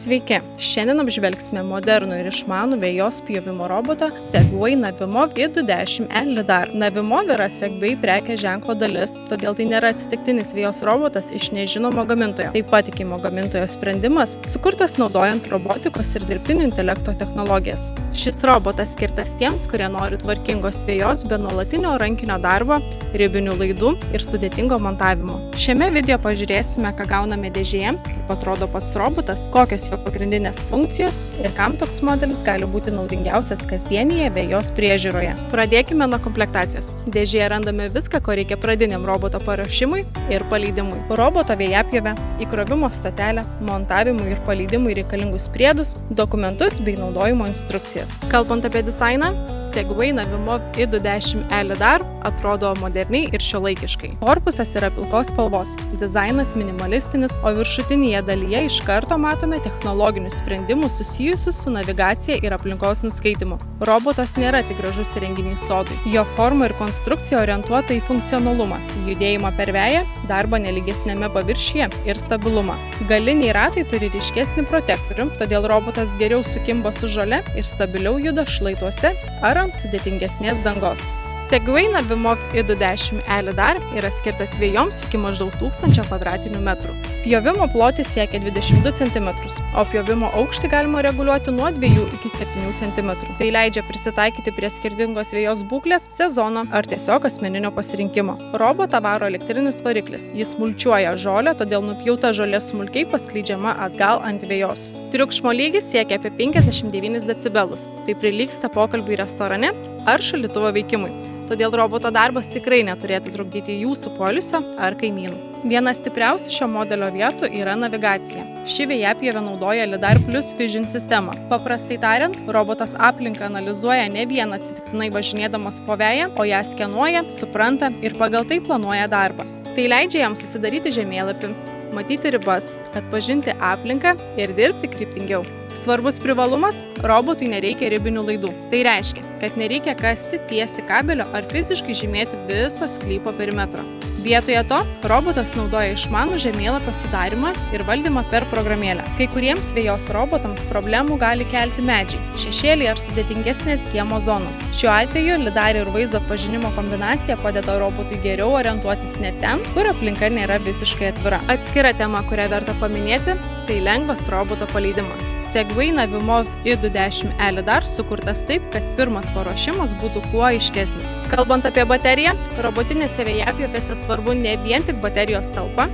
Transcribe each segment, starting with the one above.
Sveiki! Šiandien apžvelgsime modernų ir išmanų vejos pjovimo robotą Segway Navimov i210e Lidar. Navimov yra Segway prekės ženklo dalis, todėl tai nėra atsitiktinis vejos robotas iš nežinomo gamintojo. Tai patikimo gamintojo sprendimas, sukurtas naudojant robotikos ir dirbtinio intelekto technologijas. Šis robotas skirtas tiems, kurie nori tvarkingos vejos be nuolatinio rankinio darbo, ribinių laidų ir sudėtingo montavimo. Šiame video pažiūrėsime, ką gauname dėžėje, kaip atrodo pats robotas, kokios jo pagrindinės funkcijos ir kam toks modelis gali būti naudingiausias kasdienėje vejos priežiūroje. Pradėkime nuo komplektacijos. Dėžėje randame viską, ko reikia pradiniam roboto paruošimui ir paleidimui. Roboto vėjapjovę, įkrovimo stotelę, montavimui ir paleidimui reikalingus priedus, dokumentus bei naudojimo instrukcijas. Kalbant apie dizainą, Segway Navimov i210e Lidar atrodo moderniai ir šiuolaikiškai. Korpusas yra pilkos spalvos, dizainas minimalistinis, o viršutinėje dalyje iš karto matome technologinių sprendimų susijusių su navigacija ir aplinkos nuskaitimu. Robotas nėra tik gražus įrenginys sodui. Jo forma ir konstrukcija orientuota į funkcionalumą, judėjimą per veją, darbą nelygesniame paviršiuje ir stabilumą. Galiniai ratai turi ryškesnį protektorių, todėl robotas geriau sukimba su žole ir stabiliau juda šlaituose ar ant sudėtingesnės dangos. Segway Navimov i210e Lidar yra skirtas vėjoms iki maždaug 1000 m². Pjovimo plotis siekia 22 cm, o pjovimo aukštį galima reguliuoti nuo 2 iki 7 cm. Tai leidžia prisitaikyti prie skirtingos vejos būklės, sezono ar tiesiog asmeninio pasirinkimo. Robotą varo elektrinis variklis. Jis mulčiuoja žolę, todėl nupjauta žolė smulkiai paskleidžiama atgal ant vejos. Triukšmo lygis siekia apie 59 decibelus. Tai prilygsta pokalbiui restorane ar šaldytuvo veikimui. Todėl roboto darbas tikrai neturėtų trukdyti jūsų poilsio ar kaimynų. Viena stipriausių šio modelio vietų yra navigacija. Ši vėjapjovė naudoja Lidar Plus Vision sistemą. Paprastai tariant, robotas aplinką analizuoja ne vien atsitiktinai važinėdamas po veją, o ją skenuoja, supranta ir pagal tai planuoja darbą. Tai leidžia jam susidaryti žemėlapį, matyti ribas, atpažinti aplinką ir dirbti kryptingiau. Svarbus privalumas – robotui nereikia ribinių laidų. Tai reiškia, kad nereikia kasti, tiesti kabelio ar fiziškai žymėti viso sklypo perimetro. Vietoje to, robotas naudoja išmanų žemėlapio sudarymą ir valdymą per programėlę. Kai kuriems vejos robotams problemų gali kelti medžiai, šešėliai ar sudėtingesnės kiemo zonos. Šiuo atveju Lidar ir vaizdo atpažinimo kombinacija padeda robotui geriau orientuotis ne ten, kur aplinka nėra visiškai atvira. Atskira tema, kurią verta paminėti – tai lengvas roboto paleidimas. Segway Navimov i210e Lidar sukurtas taip, kad pirmas paruošimas būtų kuo aiškesnis. Kalbant apie bateriją, robotinėse vėjapjovėse svarbu ne vien tik baterijos talpa,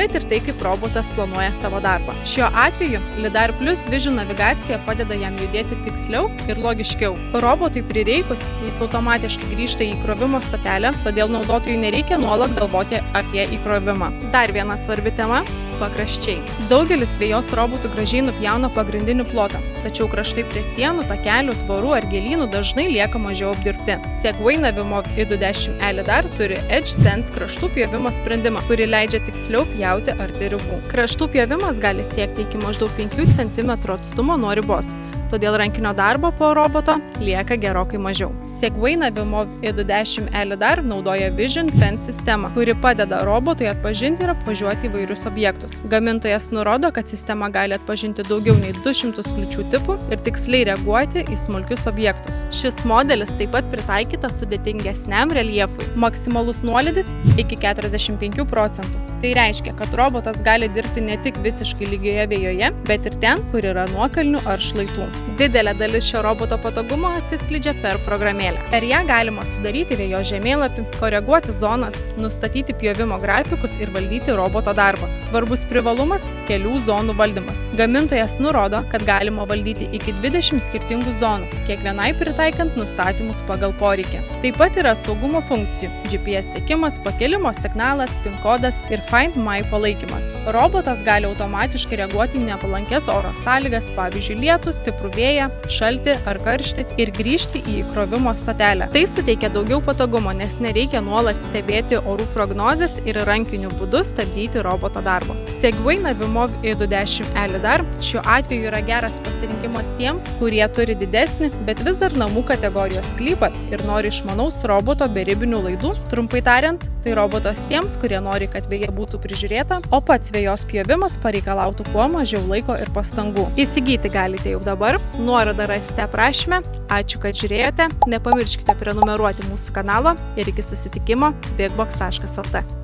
bet ir tai, kaip robotas planuoja savo darbą. Šiuo atveju Lidar Plus Vision navigacija padeda jam judėti tiksliau ir logiškiau. Robotui prireikus, jis automatiškai grįžta į įkrovimo stotelę, todėl naudotojui nereikia nuolat galvoti apie įkrovimą. Dar viena svarbi tema – pakraščiai. Daugelis vejos robotų gražiai nupjauna pagrindinį plotą, tačiau kraštai prie sienų, takelių, tvorų ar gėlynų dažnai lieka mažiau apdirbti. Segway Navimov i210e Lidar turi EdgeSense kraštų pjovimo sprendimą, kuri leidžia tiksliau pjauti arti ribų. Kraštų pjovimas gali siekti iki maždaug 5 cm atstumo nuo ribos, todėl rankinio darbo po roboto lieka gerokai mažiau. Segway Navimov i210e Lidar naudoja Vision Fence sistemą, kuri padeda robotui atpažinti ir apvažiuoti įvairius objektus. Gamintojas nurodo, kad sistema gali atpažinti daugiau nei 200 kliūčių tipų ir tiksliai reaguoti į smulkius objektus. Šis modelis taip pat pritaikytas sudėtingesniam reljefui. Maksimalus nuolydis iki 45%. Tai reiškia, kad robotas gali dirbti ne tik visiškai lygioje vėjoje, bet ir ten, kur yra nuokalnių ar šlaitų. Didelė dalis šio roboto patogumo atsiskleidžia per programėlę. Per ją galima sudaryti vėjos žemėlapį, koreguoti zonas, nustatyti pjovimo grafikus ir valdyti roboto darbą. Svarbus privalumas – kelių zonų valdymas. Gamintojas nurodo, kad galima valdyti iki 20 skirtingų zonų, kiekvienai pritaikant nustatymus pagal poreikį. Taip pat yra saugumo funkcijų – GPS sekimas, pakėlimo signalas, PIN kodas ir Find My palaikymas. Robotas gali automatiškai reaguoti į nepalankes oro sąlygas, pavyzdžiui, lietų, stiprų vėją, šaltį ar karštį ir grįžti į įkrovimo stotelę. Tai suteikia daugiau patogumo, nes nereikia nuolat stebėti orų prognozes ir rankiniu būdu stabdyti roboto darbo. Segway Navimov i210e Lidar Šiuo atveju yra geras pasirinkimas tiems, kurie turi didesnį, bet vis dar namų kategorijos sklypą ir nori išmanaus roboto be ribinių laidų. Trumpai tariant, tai robotas tiems, kurie nori, kad veja būtų prižiūrėta, o pats vejos pjovimas pareikalautų kuo mažiau laiko ir pastangų. Įsigyti galite jau dabar, nuorodą rasite aprašyme. Ačiū, kad žiūrėjote, nepamirškite prenumeruoti mūsų kanalo ir iki susitikimo bigbox.lt.